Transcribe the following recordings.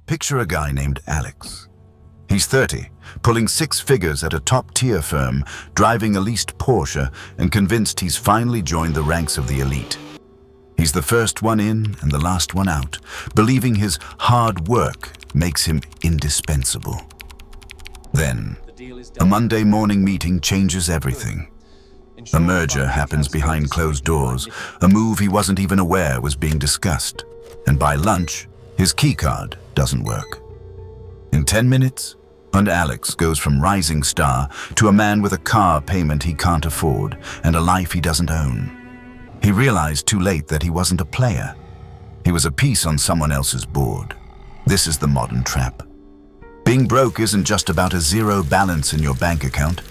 Picture a guy named Alex. He's 30, pulling six figures at a top-tier firm, driving a leased Porsche, and convinced he's finally joined the ranks of the elite. He's the first one in and the last one out, believing his hard work makes him indispensable. Then, a Monday morning meeting changes everything. A merger happens behind closed doors, a move he wasn't even aware was being discussed. And by lunch, his keycard doesn't work. In 10 minutes, and Alex goes from rising star to a man with a car payment he can't afford and a life he doesn't own. He realized too late that he wasn't a player. He was a piece on someone else's board. This is the modern trap. Being broke isn't just about a zero balance in your bank account.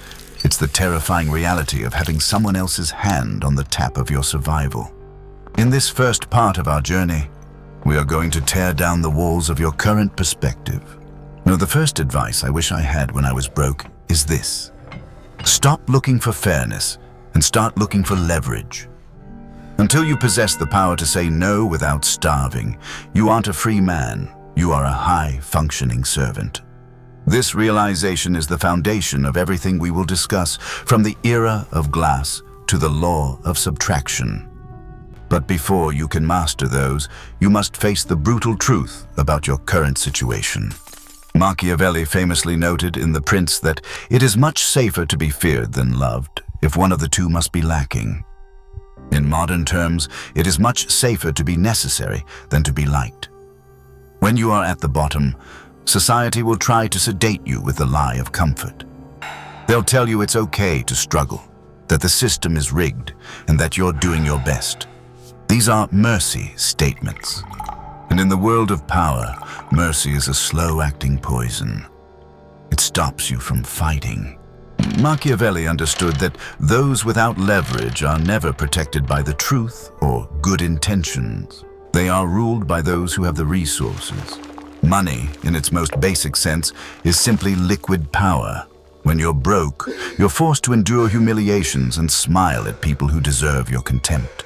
It's the terrifying reality of having someone else's hand on the tap of your survival. In this first part of our journey, we are going to tear down the walls of your current perspective. Now, the first advice I wish I had when I was broke is this. Stop looking for fairness and start looking for leverage. Until you possess the power to say no without starving, you aren't a free man, you are a high-functioning servant. This realization is the foundation of everything we will discuss, from the era of glass to the law of subtraction. But before you can master those, you must face the brutal truth about your current situation. Machiavelli famously noted in The Prince that it is much safer to be feared than loved, if one of the two must be lacking. In modern terms, it is much safer to be necessary than to be liked. When you are at the bottom, society will try to sedate you with the lie of comfort. They'll tell you it's okay to struggle, that the system is rigged, and that you're doing your best. These are mercy statements. And in the world of power, mercy is a slow-acting poison. It stops you from fighting. Machiavelli understood that those without leverage are never protected by the truth or good intentions. They are ruled by those who have the resources. Money, in its most basic sense, is simply liquid power. When you're broke, you're forced to endure humiliations and smile at people who deserve your contempt.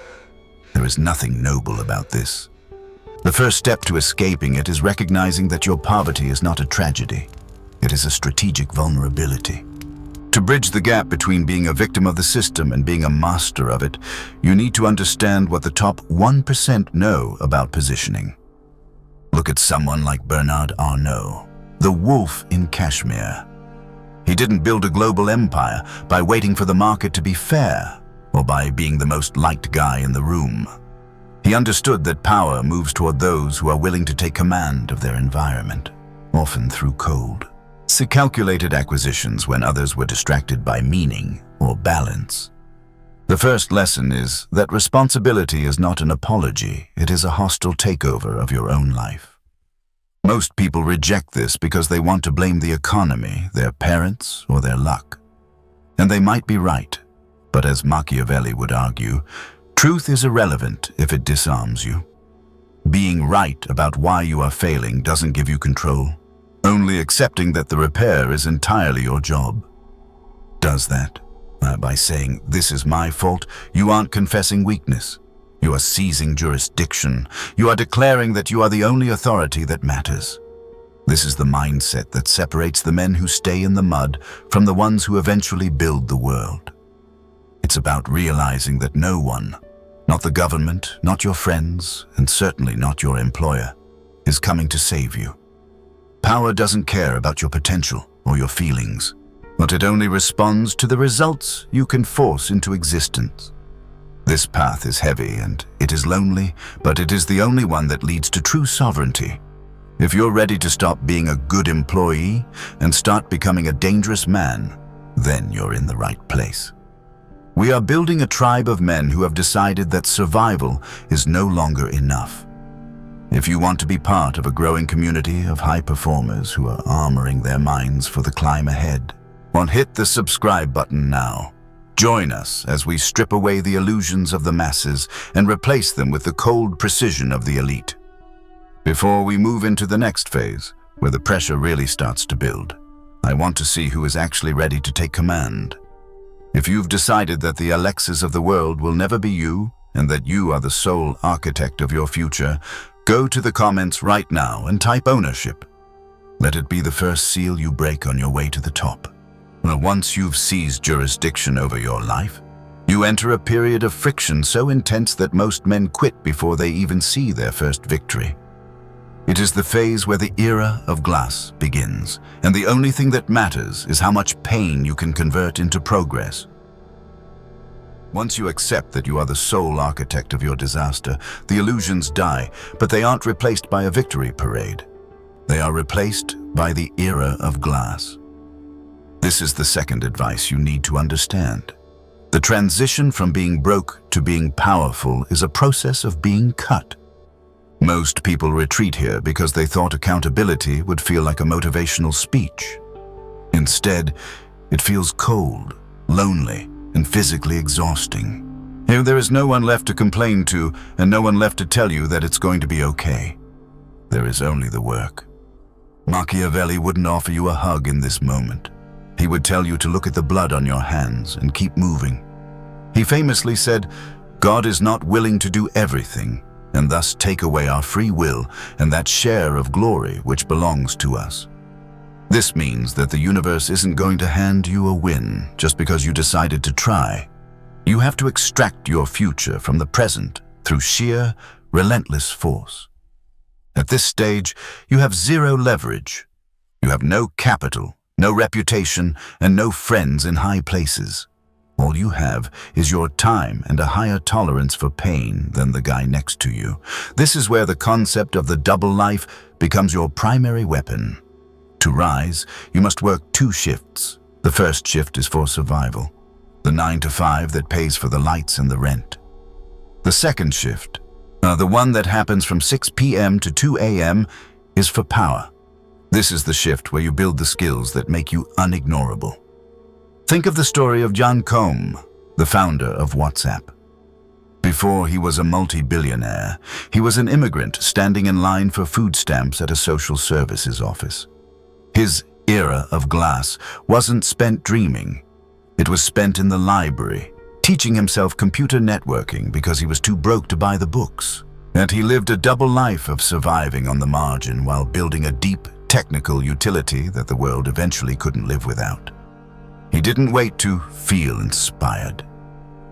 There is nothing noble about this. The first step to escaping it is recognizing that your poverty is not a tragedy. It is a strategic vulnerability. To bridge the gap between being a victim of the system and being a master of it, you need to understand what the top 1% know about positioning. Look at someone like Bernard Arnault, the wolf in Kashmir. He didn't build a global empire by waiting for the market to be fair or by being the most liked guy in the room. He understood that power moves toward those who are willing to take command of their environment, often through code. He calculated acquisitions when others were distracted by meaning or balance. The first lesson is that responsibility is not an apology, it is a hostile takeover of your own life. Most people reject this because they want to blame the economy, their parents, or their luck. And they might be right, but as Machiavelli would argue, truth is irrelevant if it disarms you. Being right about why you are failing doesn't give you control. Only accepting that the repair is entirely your job does that. By saying, "This is my fault," you aren't confessing weakness. You are seizing jurisdiction. You are declaring that you are the only authority that matters. This is the mindset that separates the men who stay in the mud from the ones who eventually build the world. It's about realizing that no one, not the government, not your friends, and certainly not your employer, is coming to save you. Power doesn't care about your potential or your feelings, but it only responds to the results you can force into existence. This path is heavy and it is lonely, but it is the only one that leads to true sovereignty. If you're ready to stop being a good employee and start becoming a dangerous man, then you're in the right place. We are building a tribe of men who have decided that survival is no longer enough. If you want to be part of a growing community of high performers who are armoring their minds for the climb ahead, well, hit the subscribe button now. Join us as we strip away the illusions of the masses and replace them with the cold precision of the elite. Before we move into the next phase, where the pressure really starts to build, I want to see who is actually ready to take command. If you've decided that the Alexas of the world will never be you, and that you are the sole architect of your future, Go to the comments right now and type ownership. Let it be the first seal you break on your way to the top. Now, once you've seized jurisdiction over your life, you enter a period of friction so intense that most men quit before they even see their first victory. It is the phase where the era of glass begins, and the only thing that matters is how much pain you can convert into progress. Once you accept that you are the sole architect of your disaster, the illusions die, but they aren't replaced by a victory parade. They are replaced by the era of glass. This is the second advice you need to understand. The transition from being broke to being powerful is a process of being cut. Most people retreat here because they thought accountability would feel like a motivational speech. Instead, it feels cold, lonely, and physically exhausting. Here there is no one left to complain to and no one left to tell you that it's going to be okay. There is only the work. Machiavelli wouldn't offer you a hug in this moment. He would tell you to look at the blood on your hands and keep moving. He famously said, "God is not willing to do everything, and thus take away our free will and that share of glory which belongs to us." This means that the universe isn't going to hand you a win just because you decided to try. You have to extract your future from the present through sheer, relentless force. At this stage, you have zero leverage. You have no capital, no reputation, and no friends in high places. All you have is your time and a higher tolerance for pain than the guy next to you. This is where the concept of the double life becomes your primary weapon. To rise, you must work 2 shifts. The first shift is for survival, the 9 to 5 that pays for the lights and the rent. The second shift, the one that happens from 6 p.m. to 2 a.m., is for power. This is the shift where you build the skills that make you unignorable. Think of the story of John Combe, the founder of WhatsApp. Before he was a multi-billionaire, he was an immigrant standing in line for food stamps at a social services office. His era of glass wasn't spent dreaming. It was spent in the library, teaching himself computer networking because he was too broke to buy the books. And he lived a double life of surviving on the margin while building a deep, technical utility that the world eventually couldn't live without. He didn't wait to feel inspired.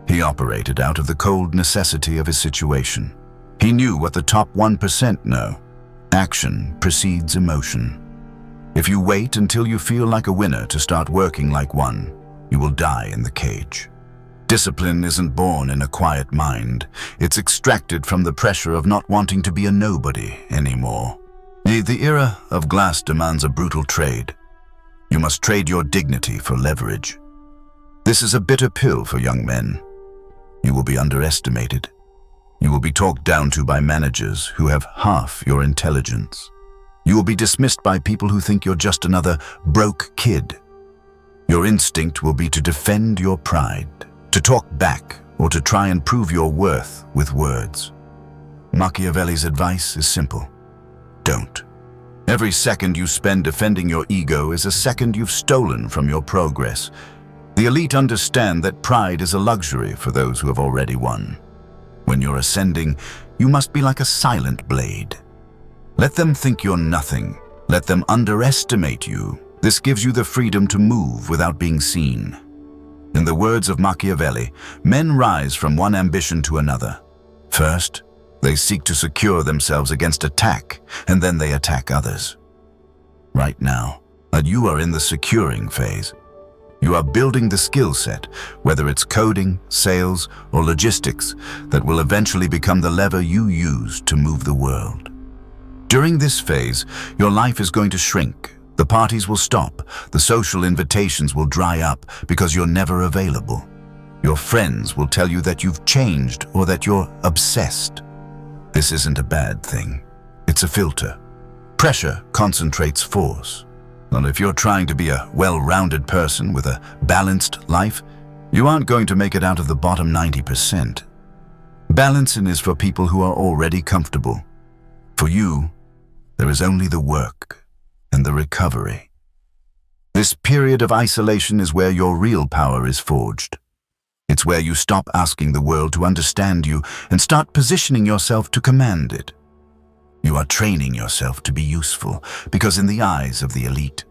He operated out of the cold necessity of his situation. He knew what the top 1% know. Action precedes emotion. If you wait until you feel like a winner to start working like one, you will die in the cage. Discipline isn't born in a quiet mind. It's extracted from the pressure of not wanting to be a nobody anymore. The era of glass demands a brutal trade. You must trade your dignity for leverage. This is a bitter pill for young men. You will be underestimated. You will be talked down to by managers who have half your intelligence. You will be dismissed by people who think you're just another broke kid. Your instinct will be to defend your pride, to talk back, or to try and prove your worth with words. Machiavelli's advice is simple. Don't. Every second you spend defending your ego is a second you've stolen from your progress. The elite understand that pride is a luxury for those who have already won. When you're ascending, you must be like a silent blade. Let them think you're nothing. Let them underestimate you. This gives you the freedom to move without being seen. In the words of Machiavelli, men rise from one ambition to another. First, they seek to secure themselves against attack, and then they attack others. Right now, you are in the securing phase. You are building the skill set, whether it's coding, sales, or logistics, that will eventually become the lever you use to move the world. During this phase, your life is going to shrink. The parties will stop. The social invitations will dry up because you're never available. Your friends will tell you that you've changed or that you're obsessed. This isn't a bad thing. It's a filter. Pressure concentrates force. And if you're trying to be a well-rounded person with a balanced life, you aren't going to make it out of the bottom 90%. Balancing is for people who are already comfortable. For you, there is only the work and the recovery. This period of isolation is where your real power is forged. It's where you stop asking the world to understand you and start positioning yourself to command it. You are training yourself to be useful, because in the eyes of the elite,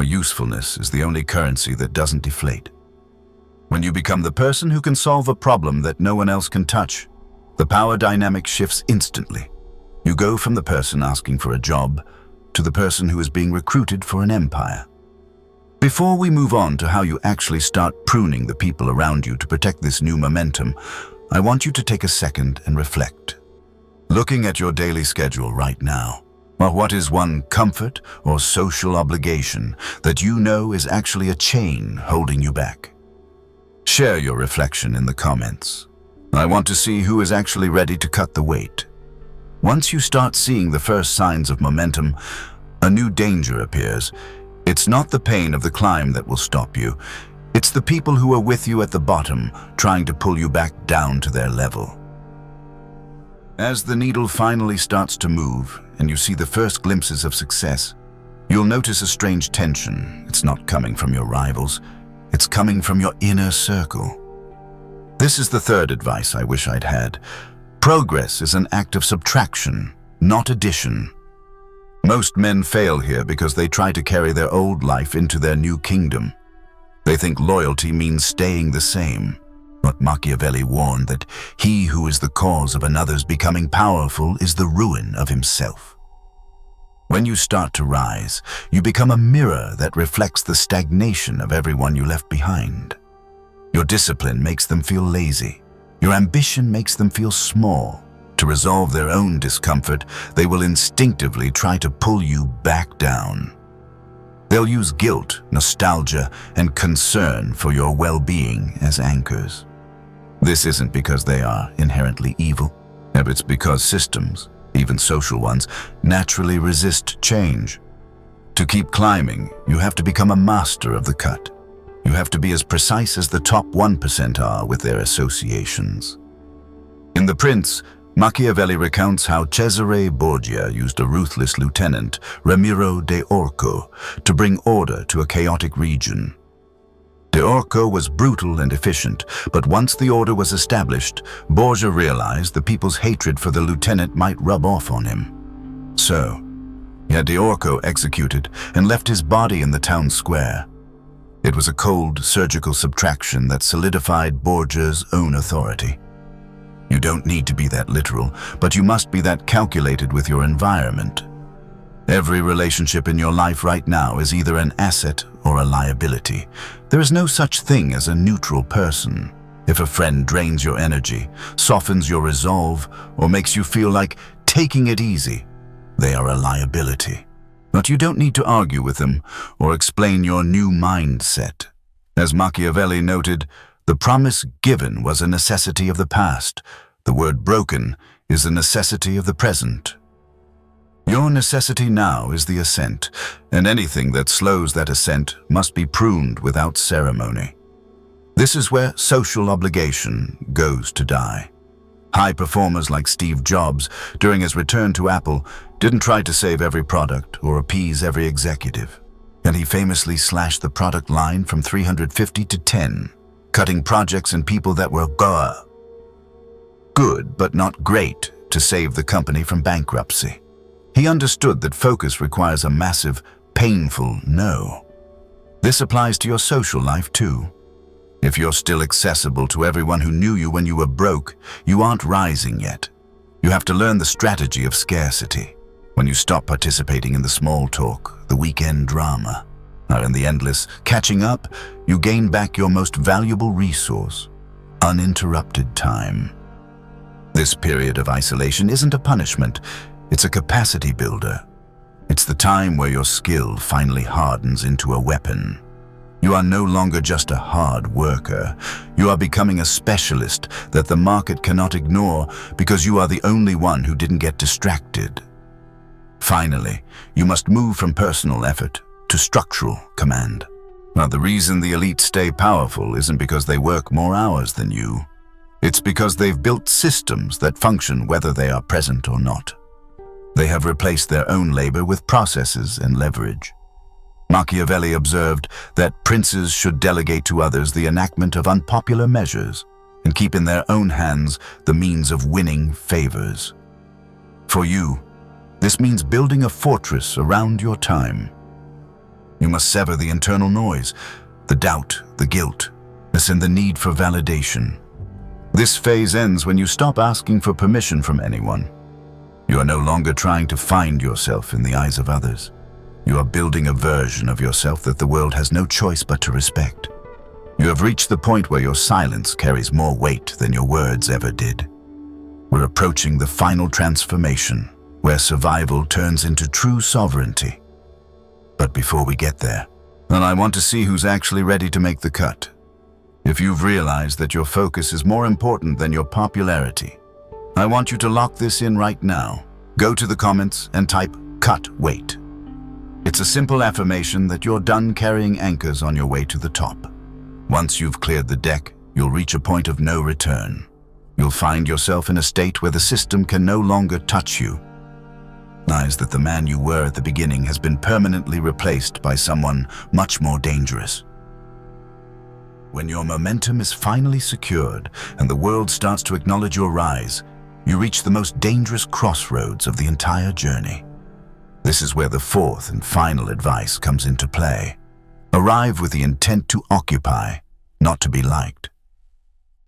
usefulness is the only currency that doesn't deflate. When you become the person who can solve a problem that no one else can touch, the power dynamic shifts instantly. You go from the person asking for a job to the person who is being recruited for an empire. Before we move on to how you actually start pruning the people around you to protect this new momentum, I want you to take a second and reflect. Looking at your daily schedule right now, what is one comfort or social obligation that you know is actually a chain holding you back? Share your reflection in the comments. I want to see who is actually ready to cut the weight. Once you start seeing the first signs of momentum, a new danger appears. It's not the pain of the climb that will stop you. It's the people who are with you at the bottom, trying to pull you back down to their level. As the needle finally starts to move and you see the first glimpses of success, you'll notice a strange tension. It's not coming from your rivals. It's coming from your inner circle. This is the third advice I wish I'd had. Progress is an act of subtraction, not addition. Most men fail here because they try to carry their old life into their new kingdom. They think loyalty means staying the same. But Machiavelli warned that he who is the cause of another's becoming powerful is the ruin of himself. When you start to rise, you become a mirror that reflects the stagnation of everyone you left behind. Your discipline makes them feel lazy. Your ambition makes them feel small. To resolve their own discomfort, they will instinctively try to pull you back down. They'll use guilt, nostalgia, and concern for your well-being as anchors. This isn't because they are inherently evil. It's because systems, even social ones, naturally resist change. To keep climbing, you have to become a master of the cut. You have to be as precise as the top 1% are with their associations. In The Prince, Machiavelli recounts how Cesare Borgia used a ruthless lieutenant, Ramiro de Orco, to bring order to a chaotic region. De Orco was brutal and efficient, but once the order was established, Borgia realized the people's hatred for the lieutenant might rub off on him. So, he had de Orco executed and left his body in the town square. It was a cold, surgical subtraction that solidified Borgia's own authority. You don't need to be that literal, but you must be that calculated with your environment. Every relationship in your life right now is either an asset or a liability. There is no such thing as a neutral person. If a friend drains your energy, softens your resolve, or makes you feel like taking it easy, they are a liability. But you don't need to argue with them or explain your new mindset. As Machiavelli noted, the promise given was a necessity of the past. The word broken is a necessity of the present. Your necessity now is the ascent, and anything that slows that ascent must be pruned without ceremony. This is where social obligation goes to die. High performers like Steve Jobs, during his return to Apple, didn't try to save every product or appease every executive. And he famously slashed the product line from 350 to 10, cutting projects and people that were good but not great to save the company from bankruptcy. He understood that focus requires a massive, painful no. This applies to your social life too. If you're still accessible to everyone who knew you when you were broke, you aren't rising yet. You have to learn the strategy of scarcity. When you stop participating in the small talk, the weekend drama, or in the endless catching up, you gain back your most valuable resource, uninterrupted time. This period of isolation isn't a punishment, it's a capacity builder. It's the time where your skill finally hardens into a weapon. You are no longer just a hard worker. You are becoming a specialist that the market cannot ignore because you are the only one who didn't get distracted. Finally, you must move from personal effort to structural command. Now, the reason the elite stay powerful isn't because they work more hours than you. It's because they've built systems that function whether they are present or not. They have replaced their own labor with processes and leverage. Machiavelli observed that princes should delegate to others the enactment of unpopular measures and keep in their own hands the means of winning favors. For you, This means building a fortress around your time. You must sever the internal noise, the doubt, the guilt, and the need for validation. This phase ends when you stop asking for permission from anyone. You are no longer trying to find yourself in the eyes of others. You are building a version of yourself that the world has no choice but to respect. You have reached the point where your silence carries more weight than your words ever did. We're approaching the final transformation, where survival turns into true sovereignty. But before we get there, I want to see who's actually ready to make the cut. If you've realized that your focus is more important than your popularity, I want you to lock this in right now. Go to the comments and type "cut weight." It's a simple affirmation that you're done carrying anchors on your way to the top. Once you've cleared the deck, you'll reach a point of no return. You'll find yourself in a state where the system can no longer touch you. Recognize that the man you were at the beginning has been permanently replaced by someone much more dangerous. When your momentum is finally secured and the world starts to acknowledge your rise, you reach the most dangerous crossroads of the entire journey. This is where the fourth and final advice comes into play. Arrive with the intent to occupy, not to be liked.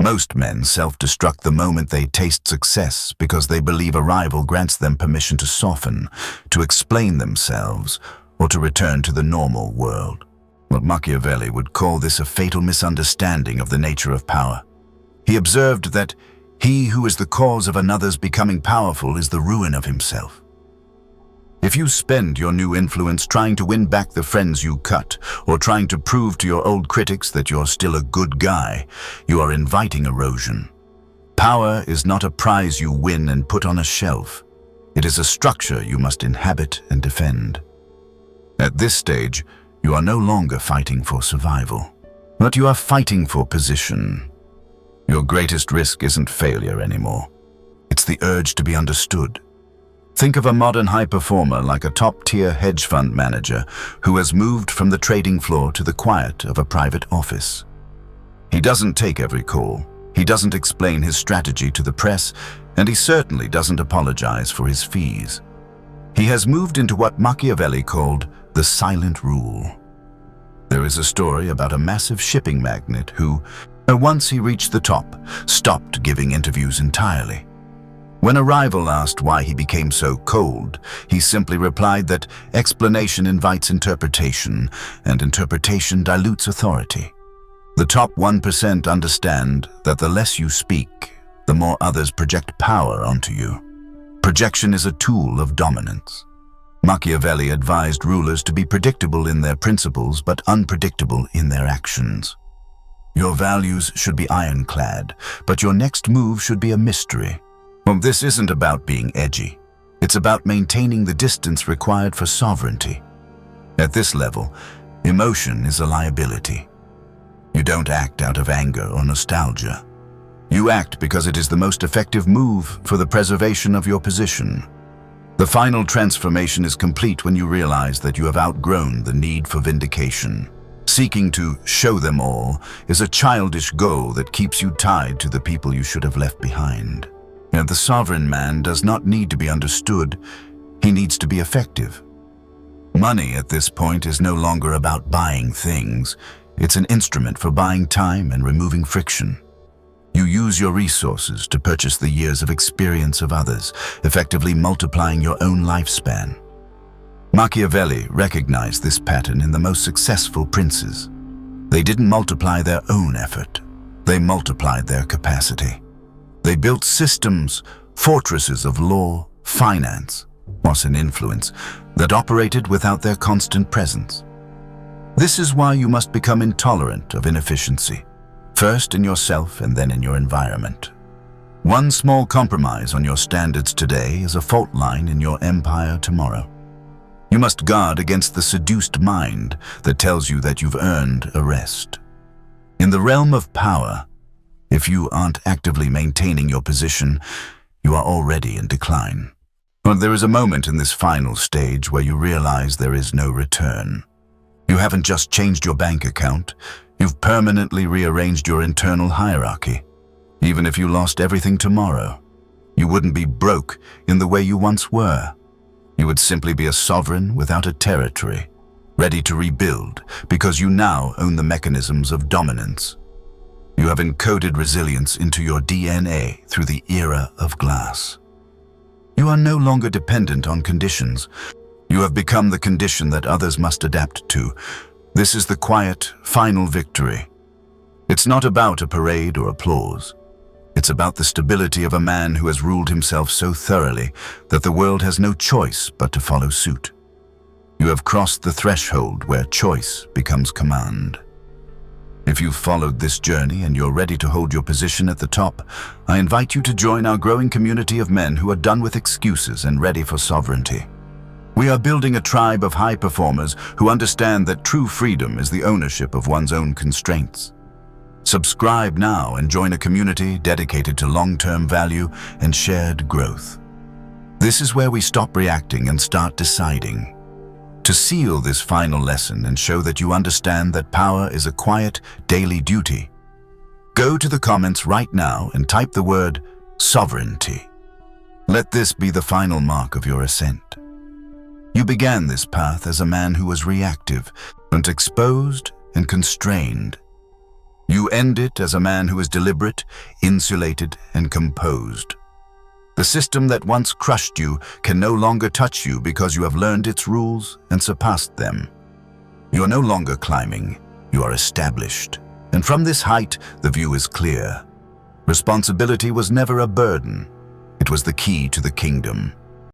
Most men self-destruct the moment they taste success because they believe arrival grants them permission to soften, to explain themselves, or to return to the normal world. What Machiavelli would call this a fatal misunderstanding of the nature of power. He observed that he who is the cause of another's becoming powerful is the ruin of himself. If you spend your new influence trying to win back the friends you cut, or trying to prove to your old critics that you're still a good guy, you are inviting erosion. Power is not a prize you win and put on a shelf. It is a structure you must inhabit and defend. At this stage, you are no longer fighting for survival, but you are fighting for position. Your greatest risk isn't failure anymore. It's the urge to be understood. Think of a modern high performer like a top-tier hedge fund manager who has moved from the trading floor to the quiet of a private office. He doesn't take every call, he doesn't explain his strategy to the press, and he certainly doesn't apologize for his fees. He has moved into what Machiavelli called the silent rule. There is a story about a massive shipping magnate who, once he reached the top, stopped giving interviews entirely. When a rival asked why he became so cold, he simply replied that explanation invites interpretation, and interpretation dilutes authority. The top 1% understand that the less you speak, the more others project power onto you. Projection is a tool of dominance. Machiavelli advised rulers to be predictable in their principles but unpredictable in their actions. Your values should be ironclad, but your next move should be a mystery. Well, this isn't about being edgy. It's about maintaining the distance required for sovereignty. At this level, emotion is a liability. You don't act out of anger or nostalgia. You act because it is the most effective move for the preservation of your position. The final transformation is complete when you realize that you have outgrown the need for vindication. Seeking to show them all is a childish goal that keeps you tied to the people you should have left behind. And the sovereign man does not need to be understood, he needs to be effective. Money at this point is no longer about buying things, it's an instrument for buying time and removing friction. You use your resources to purchase the years of experience of others, effectively multiplying your own lifespan. Machiavelli recognized this pattern in the most successful princes. They didn't multiply their own effort, they multiplied their capacity. They built systems, fortresses of law, finance, and influence that operated without their constant presence. This is why you must become intolerant of inefficiency, first in yourself and then in your environment. One small compromise on your standards today is a fault line in your empire tomorrow. You must guard against the seduced mind that tells you that you've earned a rest. In the realm of power, if you aren't actively maintaining your position, you are already in decline. But there is a moment in this final stage where you realize there is no return. You haven't just changed your bank account, you've permanently rearranged your internal hierarchy. Even if you lost everything tomorrow, you wouldn't be broke in the way you once were. You would simply be a sovereign without a territory, ready to rebuild because you now own the mechanisms of dominance. You have encoded resilience into your DNA through the era of glass. You are no longer dependent on conditions. You have become the condition that others must adapt to. This is the quiet, final victory. It's not about a parade or applause. It's about the stability of a man who has ruled himself so thoroughly that the world has no choice but to follow suit. You have crossed the threshold where choice becomes command. If you've followed this journey and you're ready to hold your position at the top, I invite you to join our growing community of men who are done with excuses and ready for sovereignty. We are building a tribe of high performers who understand that true freedom is the ownership of one's own constraints. Subscribe now and join a community dedicated to long-term value and shared growth. This is where we stop reacting and start deciding. To seal this final lesson and show that you understand that power is a quiet, daily duty, go to the comments right now and type the word sovereignty. Let this be the final mark of your ascent. You began this path as a man who was reactive and exposed and constrained. You end it as a man who is deliberate, insulated, and composed. The system that once crushed you can no longer touch you because you have learned its rules and surpassed them. You are no longer climbing, you are established. And from this height, the view is clear. Responsibility was never a burden. It was the key to the kingdom.